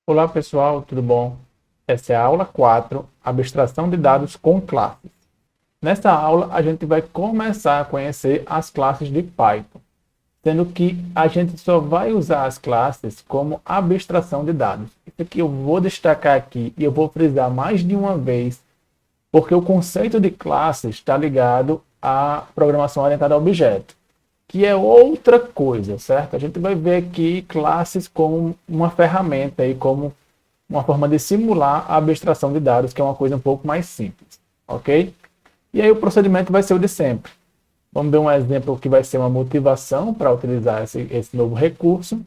Olá pessoal, tudo bom? Essa é a aula 4, abstração de dados com classes. Nesta aula a gente vai começar a conhecer as classes de Python, sendo que a gente só vai usar as classes como abstração de dados. Isso aqui eu vou destacar aqui e eu vou frisar mais de uma vez, porque o conceito de classes está ligado à programação orientada a objeto, que é outra coisa, certo? A gente vai ver aqui classes como uma ferramenta e como uma forma de simular a abstração de dados, que é uma coisa um pouco mais simples, ok? E aí o procedimento vai ser o de sempre. Vamos ver um exemplo que vai ser uma motivação para utilizar esse novo recurso.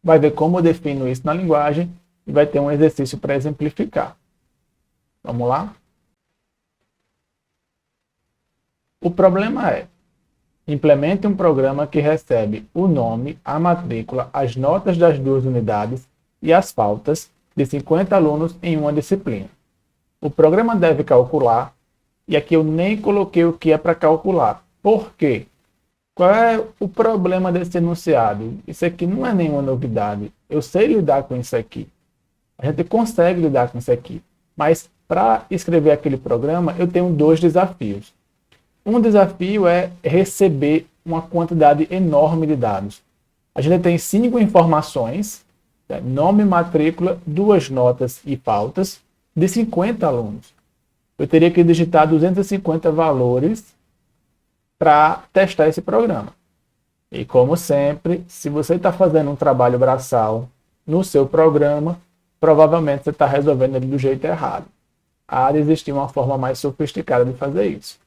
Vai ver como eu defino isso na linguagem e vai ter um exercício para exemplificar. Vamos lá? O problema é: implemente um programa que recebe o nome, a matrícula, as notas das duas unidades e as faltas de 50 alunos em uma disciplina. O programa deve calcular, e aqui eu nem coloquei o que é para calcular. Por quê? Qual é o problema desse enunciado? Isso aqui não é nenhuma novidade. Eu sei lidar com isso aqui. A gente consegue lidar com isso aqui. Mas para escrever aquele programa, eu tenho dois desafios. Um desafio é receber uma quantidade enorme de dados. A gente tem 5 informações, nome, matrícula, 2 notas e faltas, de 50 alunos. Eu teria que digitar 250 valores para testar esse programa. E como sempre, se você está fazendo um trabalho braçal no seu programa, provavelmente você está resolvendo ele do jeito errado. Há de existir uma forma mais sofisticada de fazer isso.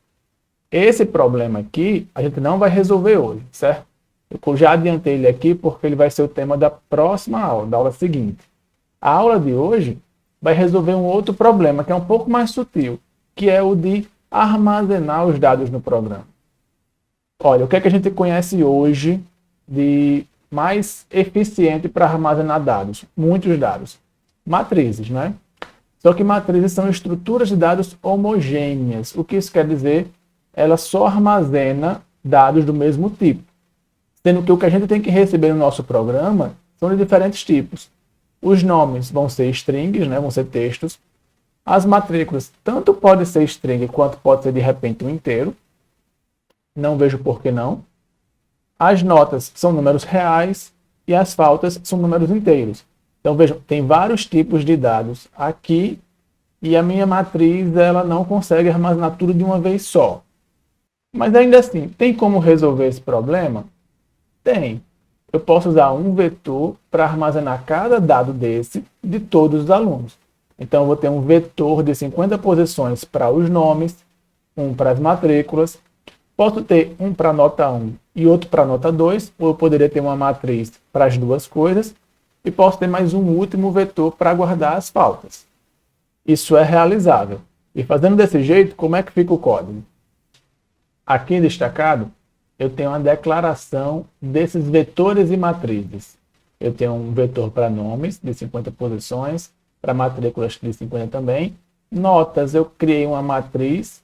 Esse problema aqui, a gente não vai resolver hoje, certo? Eu já adiantei ele aqui porque ele vai ser o tema da próxima aula, da aula seguinte. A aula de hoje vai resolver um outro problema, que é um pouco mais sutil, que é o de armazenar os dados no programa. Olha, o que é que a gente conhece hoje de mais eficiente para armazenar dados? Muitos dados. Matrizes, né? Só que matrizes são estruturas de dados homogêneas. O que isso quer dizer? Ela só armazena dados do mesmo tipo. Sendo que o que a gente tem que receber no nosso programa são de diferentes tipos. Os nomes vão ser strings, né? Vão ser textos. As matrículas tanto pode ser string quanto pode ser de repente um inteiro. Não vejo por que não. As notas são números reais e as faltas são números inteiros. Então vejam, tem vários tipos de dados aqui e a minha matriz ela não consegue armazenar tudo de uma vez só. Mas ainda assim, tem como resolver esse problema? Tem. Eu posso usar um vetor para armazenar cada dado desse de todos os alunos. Então, eu vou ter um vetor de 50 posições para os nomes, um para as matrículas. Posso ter um para a nota 1 e outro para a nota 2, ou eu poderia ter uma matriz para as duas coisas, e posso ter mais um último vetor para guardar as faltas. Isso é realizável. E fazendo desse jeito, como é que fica o código? Aqui destacado, eu tenho uma declaração desses vetores e matrizes. Eu tenho um vetor para nomes, de 50 posições, para matrículas de 50 também. Notas, eu criei uma matriz,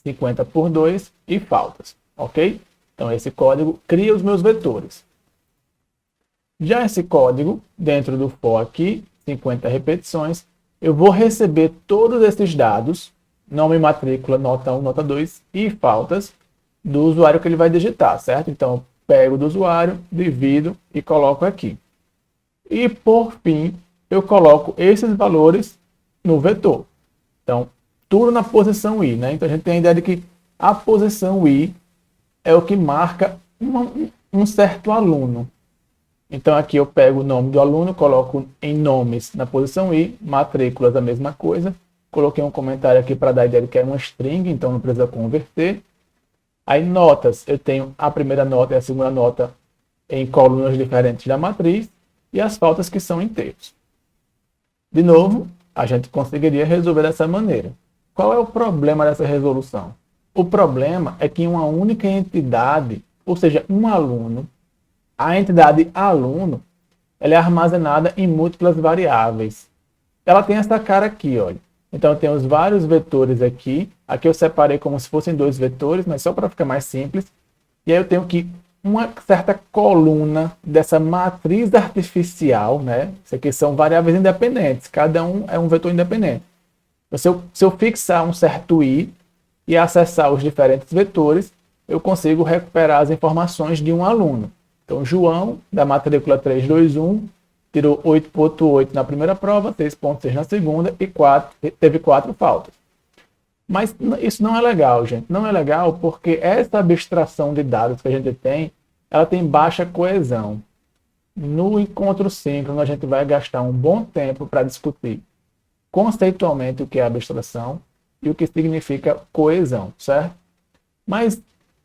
50 por 2, e faltas, ok? Então, esse código cria os meus vetores. Já esse código, dentro do for aqui, 50 repetições, eu vou receber todos esses dados, nome, matrícula, nota 1, nota 2 e faltas, do usuário que ele vai digitar, certo? Então, eu pego do usuário, divido e coloco aqui. E, por fim, eu coloco esses valores no vetor. Então, tudo na posição i, né? Então, a gente tem a ideia de que a posição i é o que marca um certo aluno. Então, aqui eu pego o nome do aluno, coloco em nomes na posição i, matrículas a mesma coisa. Coloquei um comentário aqui para dar a ideia de que é uma string, então não precisa converter. Aí notas, eu tenho a primeira nota e a segunda nota em colunas diferentes da matriz e as faltas que são inteiros. De novo, a gente conseguiria resolver dessa maneira. Qual é o problema dessa resolução? O problema é que em uma única entidade, ou seja, um aluno, a entidade aluno, ela é armazenada em múltiplas variáveis. Ela tem essa cara aqui, olha. Então, eu tenho os vários vetores aqui. Aqui eu separei como se fossem 2 vetores, mas só para ficar mais simples. E aí eu tenho que uma certa coluna dessa matriz artificial, né? Isso aqui são variáveis independentes, cada um é um vetor independente. Então, se eu fixar um certo i e acessar os diferentes vetores, eu consigo recuperar as informações de um aluno. Então, João, da matrícula 321, tirou 8,8 na primeira prova, 6,6 na segunda e teve 4 faltas. Mas isso não é legal, gente. Não é legal porque essa abstração de dados que a gente tem, ela tem baixa coesão. No encontro síncrono, a gente vai gastar um bom tempo para discutir conceitualmente o que é abstração e o que significa coesão, certo? Mas,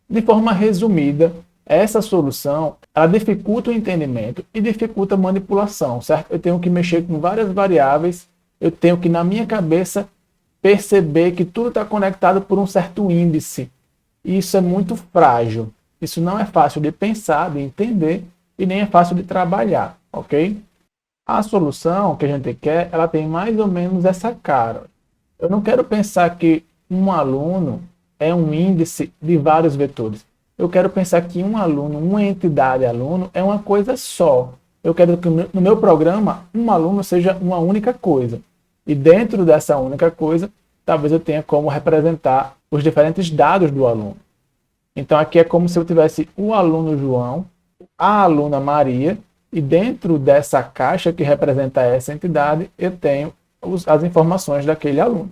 de forma resumida, essa solução, ela dificulta o entendimento e dificulta a manipulação, certo? Eu tenho que mexer com várias variáveis, eu tenho que, na minha cabeça, perceber que tudo está conectado por um certo índice. E isso é muito frágil. Isso não é fácil de pensar, de entender e nem é fácil de trabalhar, ok? A solução que a gente quer, ela tem mais ou menos essa cara. Eu não quero pensar que um aluno é um índice de vários vetores. Eu quero pensar que um aluno, uma entidade aluno, é uma coisa só. Eu quero que no meu programa, um aluno seja uma única coisa. E dentro dessa única coisa, talvez eu tenha como representar os diferentes dados do aluno. Então aqui é como se eu tivesse o aluno João, a aluna Maria, e dentro dessa caixa que representa essa entidade, eu tenho as informações daquele aluno.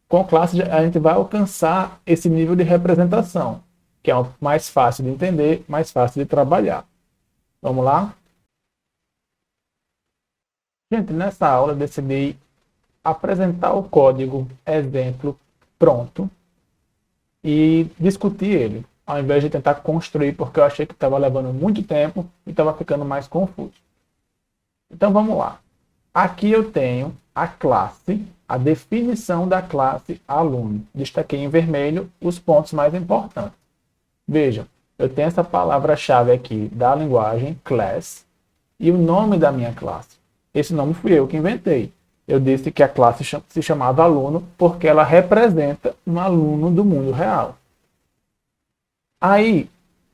Com classe, a gente vai alcançar esse nível de representação, que é mais fácil de entender, mais fácil de trabalhar. Vamos lá? Gente, nessa aula eu decidi apresentar o código exemplo pronto e discutir ele, ao invés de tentar construir, porque eu achei que estava levando muito tempo e estava ficando mais confuso. Então vamos lá. Aqui eu tenho a classe, a definição da classe aluno. Destaquei em vermelho os pontos mais importantes. Vejam, eu tenho essa palavra-chave aqui da linguagem class e o nome da minha classe. Esse nome fui eu que inventei. Eu disse que a classe se chamava aluno porque ela representa um aluno do mundo real. Aí,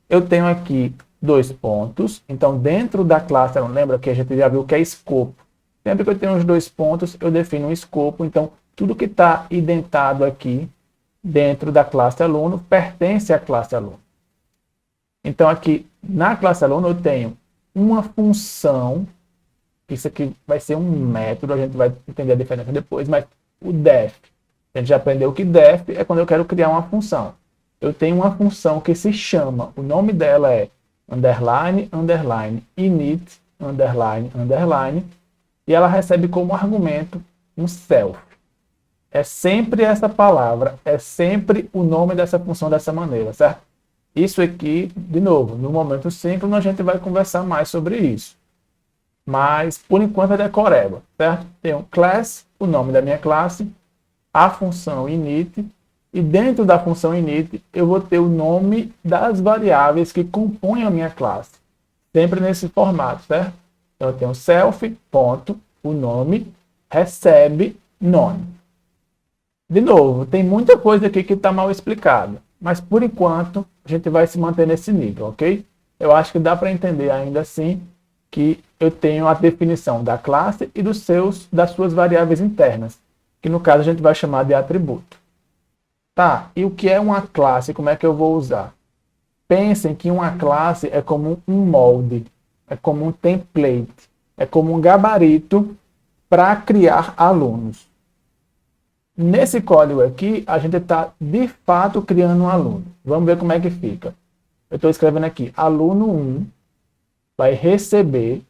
eu tenho aqui 2 pontos. Então, dentro da classe, lembra que a gente já viu que é escopo. Sempre que eu tenho os 2 pontos, eu defino um escopo. Então, tudo que está identado aqui dentro da classe aluno pertence à classe aluno. Então, aqui na classe aluno, eu tenho uma função. Isso aqui vai ser um método, a gente vai entender a diferença depois, mas o def. A gente já aprendeu que def é quando eu quero criar uma função. Eu tenho uma função que se chama, o nome dela é underline, underline, init, underline, underline, e ela recebe como argumento um self. É sempre essa palavra, é sempre o nome dessa função dessa maneira, certo? Isso aqui, de novo, no momento síncrono a gente vai conversar mais sobre isso. Mas, por enquanto, é decoreba, certo? Tenho class, o nome da minha classe, a função init, e dentro da função init eu vou ter o nome das variáveis que compõem a minha classe. Sempre nesse formato, certo? Então, eu tenho self, ponto, o nome, recebe, nome. De novo, tem muita coisa aqui que está mal explicada, mas, por enquanto, a gente vai se manter nesse nível, ok? Eu acho que dá para entender ainda assim que eu tenho a definição da classe e das suas variáveis internas, que no caso a gente vai chamar de atributo. Tá, e o que é uma classe? Como é que eu vou usar? Pensem que uma classe é como um molde, é como um template, é como um gabarito para criar alunos. Nesse código aqui, a gente está de fato criando um aluno. Vamos ver como é que fica. Eu estou escrevendo aqui, aluno 1 vai receber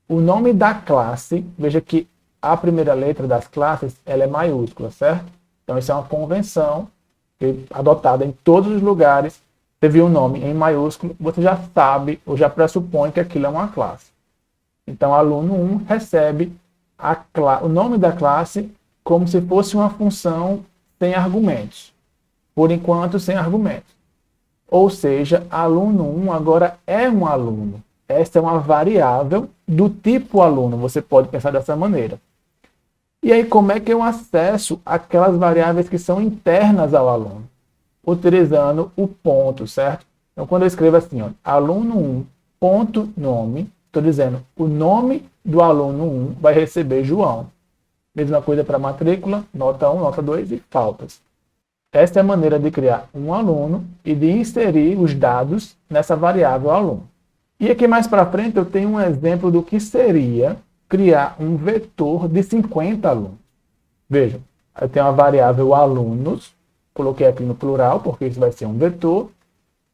o nome da classe. Veja que a primeira letra das classes ela é maiúscula, certo? Então, isso é uma convenção adotada em todos os lugares. Você viu um nome em maiúsculo, você já sabe ou já pressupõe que aquilo é uma classe. Então, aluno 1 recebe o nome da classe como se fosse uma função sem argumentos. Por enquanto, sem argumentos. Ou seja, aluno 1 agora é um aluno. Essa é uma variável do tipo aluno, você pode pensar dessa maneira. E aí, como é que eu acesso aquelas variáveis que são internas ao aluno? Utilizando o ponto, certo? Então, quando eu escrevo assim, ó, aluno 1, ponto nome, estou dizendo, o nome do aluno 1 vai receber João. Mesma coisa para matrícula, nota 1, nota 2 e faltas. Esta é a maneira de criar um aluno e de inserir os dados nessa variável aluno. E aqui mais para frente eu tenho um exemplo do que seria criar um vetor de 50 alunos. Vejam, eu tenho a variável alunos, coloquei aqui no plural porque isso vai ser um vetor.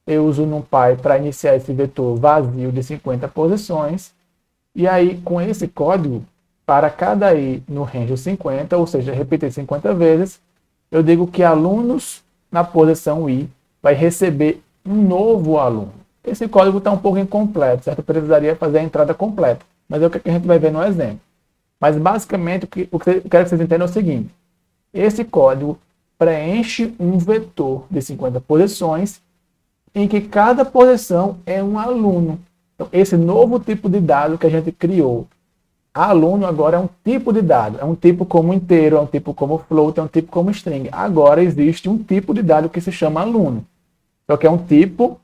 Eu uso o NumPy para iniciar esse vetor vazio de 50 posições. E aí, com esse código, para cada i no range 50, ou seja, repetir 50 vezes, eu digo que alunos na posição i vai receber um novo aluno. Esse código está um pouco incompleto, certo? Eu precisaria fazer a entrada completa, mas é o que a gente vai ver no exemplo. Mas basicamente o que eu quero que vocês entendam é o seguinte: esse código preenche um vetor de 50 posições em que cada posição é um aluno. Então, esse novo tipo de dado que a gente criou, aluno agora é um tipo de dado, é um tipo como inteiro, é um tipo como float, é um tipo como string. Agora existe um tipo de dado que se chama aluno. Só que é um tipo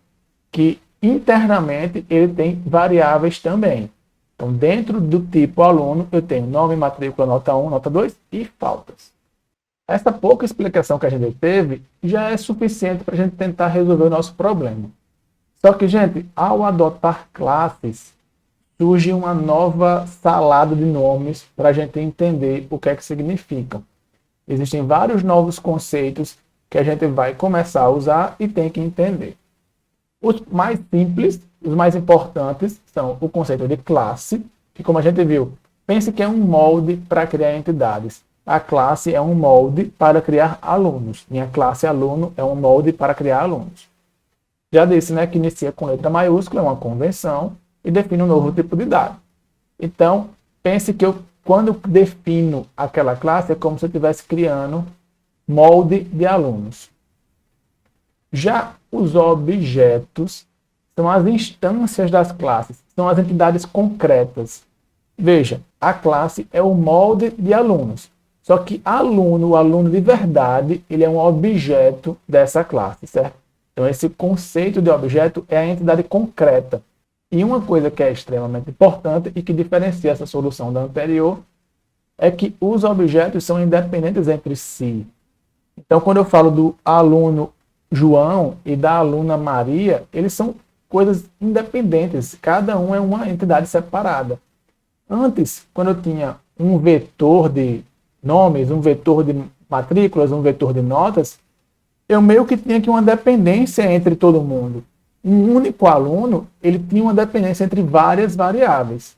que internamente ele tem variáveis também. Então, dentro do tipo aluno, eu tenho nome, matrícula, nota 1, nota 2 e faltas. Essa pouca explicação que a gente teve já é suficiente para a gente tentar resolver o nosso problema. Só que, gente, ao adotar classes, surge uma nova salada de nomes para a gente entender o que é que significam. Existem vários novos conceitos que a gente vai começar a usar e tem que entender. Os mais simples, os mais importantes, são o conceito de classe, que, como a gente viu, pense que é um molde para criar entidades. A classe é um molde para criar alunos. Minha classe aluno é um molde para criar alunos. Já disse, né, que inicia com letra maiúscula, é uma convenção, e define um novo tipo de dado. Então, pense que quando eu defino aquela classe, é como se eu estivesse criando molde de alunos. Já os objetos são as instâncias das classes, são as entidades concretas. Veja, a classe é o molde de alunos. Só que aluno, o aluno de verdade, ele é um objeto dessa classe, certo? Então, esse conceito de objeto é a entidade concreta. E uma coisa que é extremamente importante e que diferencia essa solução da anterior é que os objetos são independentes entre si. Então, quando eu falo do aluno João e da aluna Maria, eles são coisas independentes. Cada um é uma entidade separada. Antes, quando eu tinha um vetor de nomes, um vetor de matrículas, um vetor de notas, eu meio que tinha aqui uma dependência entre todo mundo. Um único aluno, ele tinha uma dependência entre várias variáveis.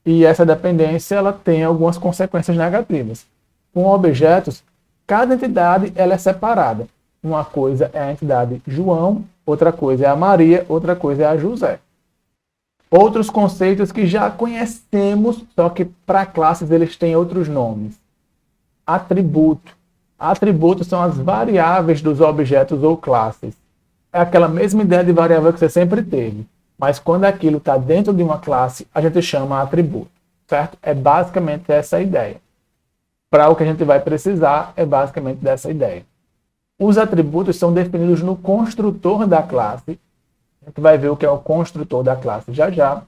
E essa dependência, ela tem algumas consequências negativas. Com objetos, cada entidade ela é separada. Uma coisa é a entidade João, outra coisa é a Maria, outra coisa é a José. Outros conceitos que já conhecemos, só que para classes eles têm outros nomes. Atributo. Atributos são as variáveis dos objetos ou classes. É aquela mesma ideia de variável que você sempre teve. Mas quando aquilo está dentro de uma classe, a gente chama atributo. Certo? É basicamente essa a ideia. Para o que a gente vai precisar, é basicamente dessa ideia. Os atributos são definidos no construtor da classe. A gente vai ver o que é o construtor da classe já já.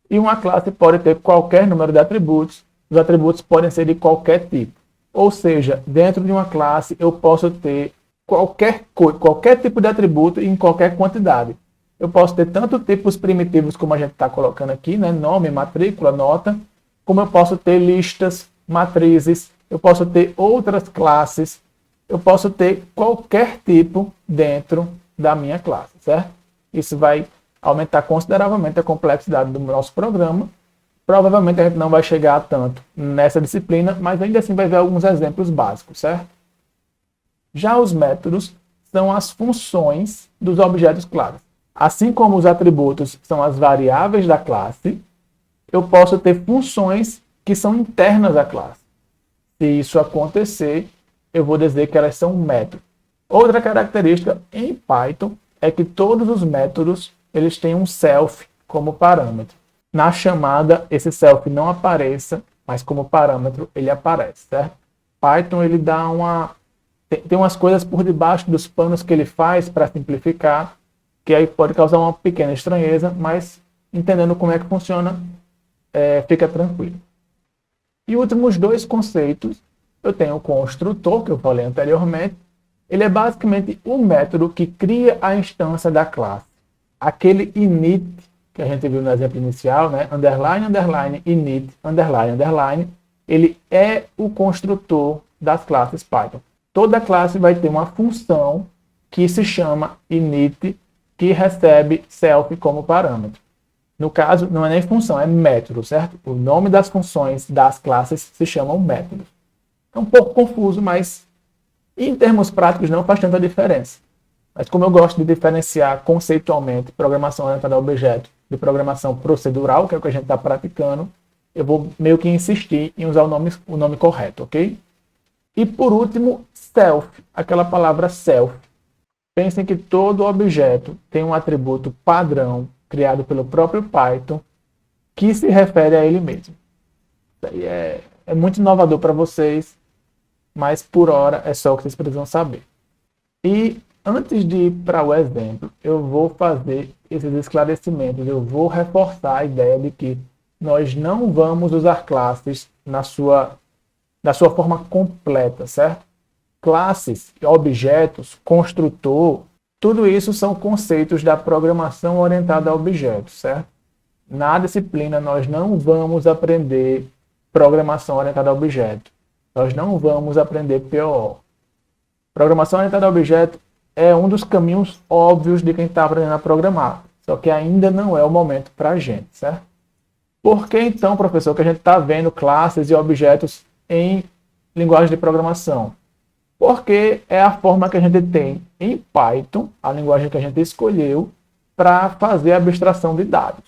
E uma classe pode ter qualquer número de atributos. Os atributos podem ser de qualquer tipo. Ou seja, dentro de uma classe eu posso ter qualquer tipo de atributo em qualquer quantidade. Eu posso ter tanto tipos primitivos como a gente está colocando aqui, né? Nome, matrícula, nota, como eu posso ter listas, matrizes, eu posso ter outras classes, eu posso ter qualquer tipo dentro da minha classe, certo? Isso vai aumentar consideravelmente a complexidade do nosso programa. Provavelmente a gente não vai chegar a tanto nessa disciplina, mas ainda assim vai ver alguns exemplos básicos, certo? Já os métodos são as funções dos objetos classe. Assim como os atributos são as variáveis da classe, eu posso ter funções que são internas à classe. Se isso acontecer, eu vou dizer que elas são um método. Outra característica em Python é que todos os métodos eles têm um self como parâmetro. Na chamada, esse self não apareça, mas como parâmetro ele aparece, certo? Python ele dá tem umas coisas por debaixo dos panos que ele faz para simplificar. que aí pode causar uma pequena estranheza, mas entendendo como é que funciona, fica tranquilo. E últimos dois conceitos, eu tenho o construtor, que eu falei anteriormente. Ele é basicamente o método que cria a instância da classe. Aquele init, que a gente viu no exemplo inicial, né? Underline, underline, init, underline, underline, ele é o construtor das classes Python. Toda classe vai ter uma função que se chama init, que recebe self como parâmetro. No caso, não é nem função, é método, certo? O nome das funções das classes se chamam métodos. É um pouco confuso, mas em termos práticos não faz tanta diferença. Mas como eu gosto de diferenciar conceitualmente programação orientada a objeto de programação procedural, que é o que a gente está praticando, eu vou meio que insistir em usar o nome correto, ok? E por último, self, aquela palavra self. Pensem que todo objeto tem um atributo padrão criado pelo próprio Python que se refere a ele mesmo. Isso aí é muito inovador para vocês, mas por hora é só o que vocês precisam saber. E antes de ir para o exemplo, eu vou fazer esses esclarecimentos, eu vou reforçar a ideia de que nós não vamos usar classes na sua forma completa, certo? Classes, objetos, construtor, tudo isso são conceitos da programação orientada a objetos, certo? Na disciplina nós não vamos aprender programação orientada a objeto. Nós não vamos aprender POO. Programação orientada a objeto é um dos caminhos óbvios de quem está aprendendo a programar. Só que ainda não é o momento para a gente, certo? Por que então, professor, que a gente está vendo classes e objetos em linguagem de programação? Porque é a forma que a gente tem em Python, a linguagem que a gente escolheu, para fazer a abstração de dados.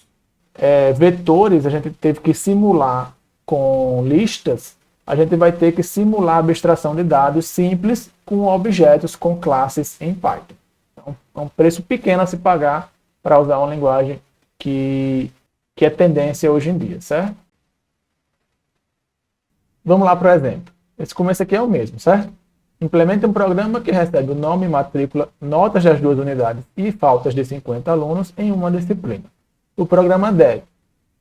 Vetores a gente teve que simular com listas, a gente vai ter que simular a abstração de dados simples com objetos, com classes em Python. Então, é um preço pequeno a se pagar para usar uma linguagem que é tendência hoje em dia, certo? Vamos lá para o exemplo. Esse começo aqui é o mesmo, certo? Implemente um programa que recebe o nome, matrícula, notas das 2 unidades e faltas de 50 alunos em uma disciplina. O programa deve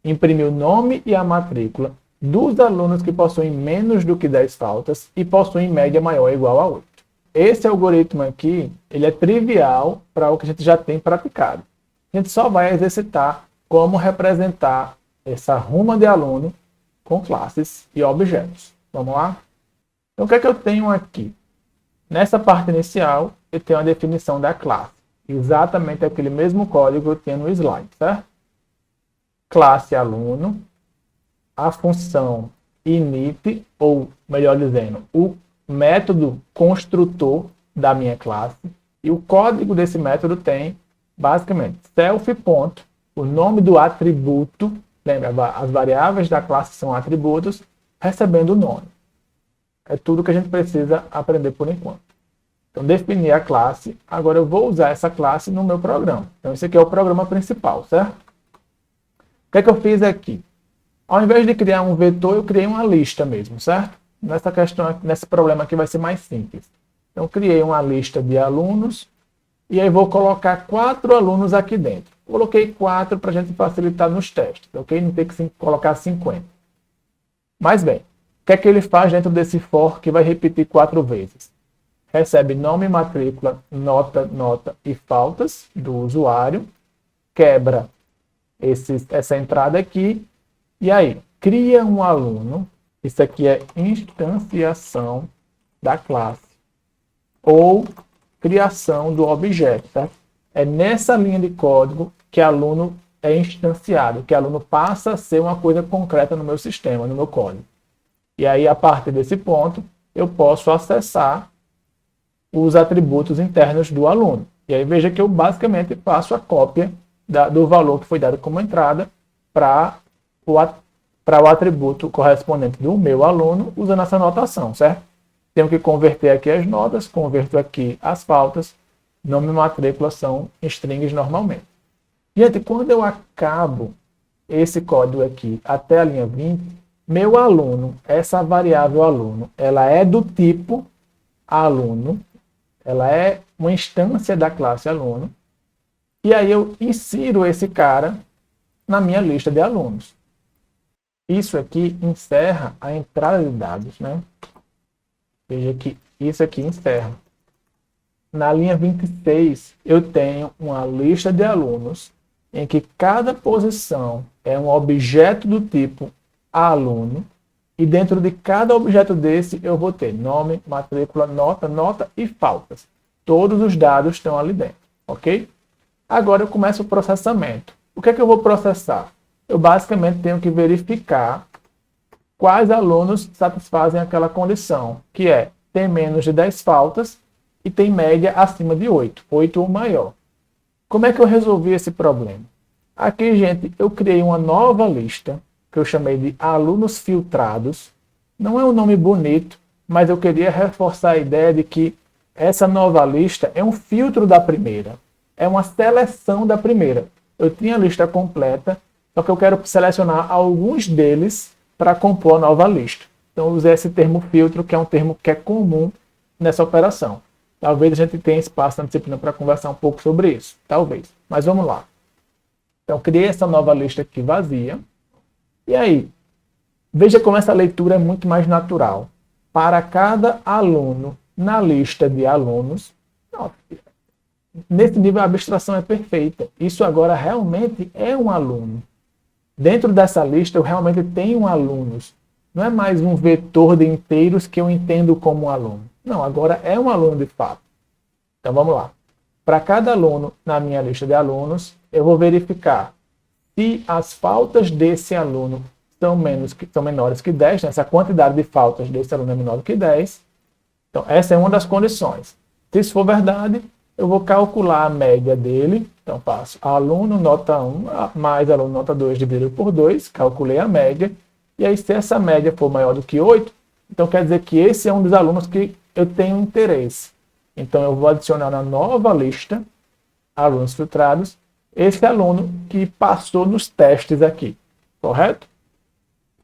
imprimir o nome e a matrícula dos alunos que possuem menos do que 10 faltas e possuem média maior ou igual a 8. Esse algoritmo aqui, ele é trivial para o que a gente já tem praticado. A gente só vai exercitar como representar essa ruma de aluno com classes e objetos. Vamos lá? Então, o que é que eu tenho aqui? Nessa parte inicial, eu tenho a definição da classe. Exatamente aquele mesmo código que eu tinha no slide, certo? Classe aluno, a função init, ou melhor dizendo, o método construtor da minha classe. E o código desse método tem, basicamente, self. O nome do atributo, lembra, as variáveis da classe são atributos, recebendo o nome. É tudo que a gente precisa aprender por enquanto. Então, definir a classe. Agora eu vou usar essa classe no meu programa. Então, esse aqui é o programa principal, certo? O que é que eu fiz aqui? Ao invés de criar um vetor, eu criei uma lista mesmo, certo? Nesse problema aqui vai ser mais simples. Então, eu criei uma lista de alunos e aí vou colocar 4 alunos aqui dentro. Coloquei 4 para a gente facilitar nos testes, ok? Não tem que colocar 50. Mas bem, o que é que ele faz dentro desse for que vai repetir 4 vezes? Recebe nome, matrícula, nota e faltas do usuário, quebra essa entrada aqui, e aí, cria um aluno, isso aqui é instanciação da classe, ou criação do objeto, certo? É nessa linha de código que aluno é instanciado, que aluno passa a ser uma coisa concreta no meu sistema, no meu código. E aí, a partir desse ponto, eu posso acessar os atributos internos do aluno. E aí, veja que eu basicamente faço a cópia do valor que foi dado como entrada para o atributo correspondente do meu aluno, usando essa notação, certo? Tenho que converter aqui as notas, converto aqui as faltas, nome e matrícula são strings normalmente. Gente, quando eu acabo esse código aqui até a linha 20, meu aluno, essa variável aluno, ela é do tipo aluno, ela é uma instância da classe aluno, E aí eu insiro esse cara na minha lista de alunos. Isso aqui encerra a entrada de dados, né? Veja que isso aqui encerra. Na linha 26, eu tenho uma lista de alunos em que cada posição é um objeto do tipo aluno, e dentro de cada objeto desse eu vou ter nome, matrícula, nota e faltas. Todos os dados estão ali dentro, ok? Agora eu começo o processamento. O que é que eu vou processar? Eu basicamente tenho que verificar quais alunos satisfazem aquela condição, que é tem menos de 10 faltas e tem média acima de 8, 8 ou maior. Como é que eu resolvi esse problema? Aqui, gente, eu criei uma nova lista, que eu chamei de alunos filtrados. Não é um nome bonito, mas eu queria reforçar a ideia de que essa nova lista é um filtro da primeira. É uma seleção da primeira. Eu tinha a lista completa, só que eu quero selecionar alguns deles para compor a nova lista. Então, eu usei esse termo filtro, que é um termo que é comum nessa operação. Talvez a gente tenha espaço na disciplina para conversar um pouco sobre isso. Talvez. Mas vamos lá. Então, criei essa nova lista aqui vazia. E aí, veja como essa leitura é muito mais natural. Para cada aluno na lista de alunos, nesse nível a abstração é perfeita. Isso agora realmente é um aluno. Dentro dessa lista eu realmente tenho alunos. Não é mais um vetor de inteiros que eu entendo como um aluno. Não, agora é um aluno de fato. Então vamos lá. Para cada aluno na minha lista de alunos, eu vou verificar se as faltas desse aluno são menores que 10, né? Essa quantidade de faltas desse aluno é menor do que 10. Então, essa é uma das condições. Se isso for verdade, eu vou calcular a média dele. Então, faço aluno nota 1 mais aluno nota 2 dividido por 2, calculei a média. E aí, se essa média for maior do que 8, então quer dizer que esse é um dos alunos que eu tenho interesse. Então, eu vou adicionar na nova lista, alunos filtrados, esse aluno que passou nos testes aqui, correto?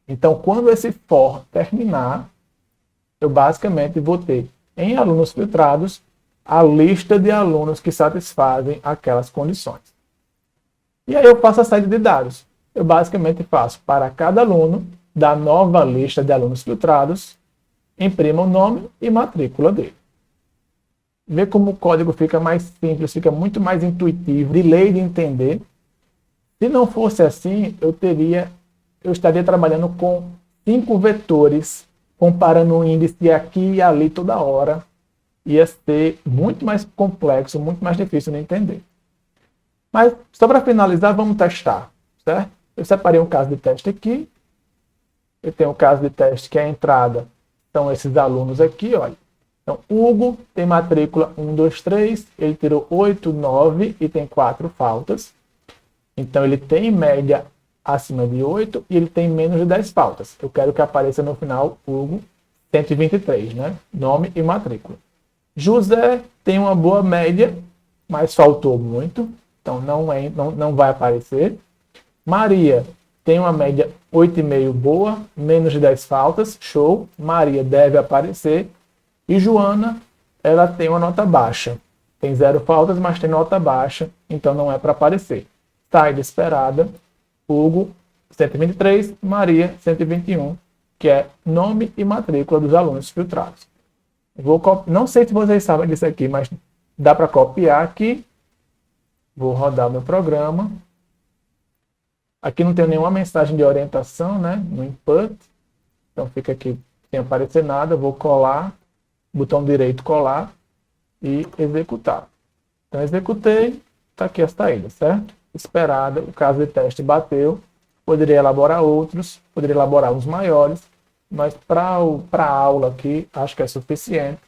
Então, quando esse for terminar, eu basicamente vou ter em alunos filtrados a lista de alunos que satisfazem aquelas condições. E aí eu faço a saída de dados. Eu basicamente faço para cada aluno da nova lista de alunos filtrados, imprima o nome e matrícula dele. Vê como o código fica mais simples, fica muito mais intuitivo, de ler e de entender. Se não fosse assim, eu estaria trabalhando com 5 vetores, comparando um índice aqui e ali toda hora. Ia ser muito mais complexo, muito mais difícil de entender. Mas, só para finalizar, vamos testar, certo? Eu separei um caso de teste aqui. Eu tenho um caso de teste que é a entrada. Então, esses alunos aqui, olha. Então, Hugo tem matrícula 1, 2, 3, ele tirou 8, 9 e tem 4 faltas. Então, ele tem média acima de 8 e ele tem menos de 10 faltas. Eu quero que apareça no final Hugo 123, né? Nome e matrícula. José tem uma boa média, mas faltou muito, então não vai aparecer. Maria tem uma média 8,5 boa, menos de 10 faltas, show. Maria deve aparecer. E Joana, ela tem uma nota baixa. Tem 0 faltas, mas tem nota baixa, então não é para aparecer. Saída esperada, Hugo 123, Maria 121, que é nome e matrícula dos alunos filtrados. Não sei se vocês sabem disso aqui, mas dá para copiar aqui. Vou rodar meu programa. Aqui não tem nenhuma mensagem de orientação, né, no input. Então fica aqui sem aparecer nada. Vou colar, botão direito colar e executar. Então executei, está aqui a saída, certo? Esperada, o caso de teste bateu. Poderia elaborar outros, poderia elaborar uns maiores, mas para a aula aqui, acho que é suficiente.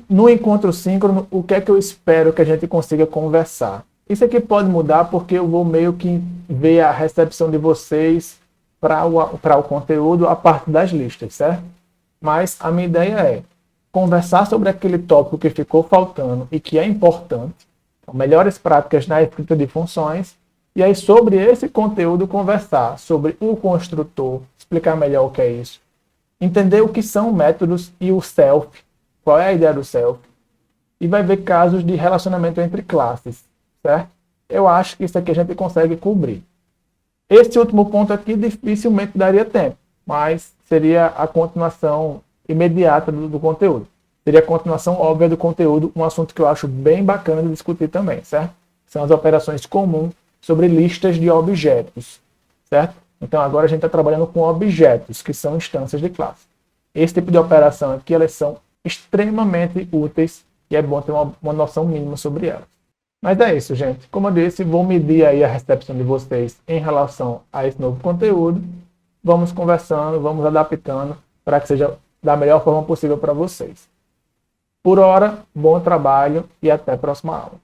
No encontro síncrono, o que é que eu espero que a gente consiga conversar? Isso aqui pode mudar porque eu vou meio que ver a recepção de vocês para o conteúdo a partir das listas, certo? Mas a minha ideia é conversar sobre aquele tópico que ficou faltando e que é importante, então, melhores práticas na escrita de funções, e aí sobre esse conteúdo conversar sobre o construtor, explicar melhor o que é isso, entender o que são métodos e o self, qual é a ideia do self, e vai ver casos de relacionamento entre classes, certo? Eu acho que isso aqui a gente consegue cobrir. Esse último ponto aqui dificilmente daria tempo, mas seria a continuação imediata do conteúdo. Seria a continuação óbvia do conteúdo, um assunto que eu acho bem bacana de discutir também, certo? São as operações comuns sobre listas de objetos, certo? Então agora a gente está trabalhando com objetos, que são instâncias de classe. Esse tipo de operação aqui, elas são extremamente úteis e é bom ter uma noção mínima sobre elas. Mas é isso, gente. Como eu disse, vou medir aí a recepção de vocês em relação a esse novo conteúdo. Vamos conversando, vamos adaptando para que seja da melhor forma possível para vocês. Por hora, bom trabalho e até a próxima aula.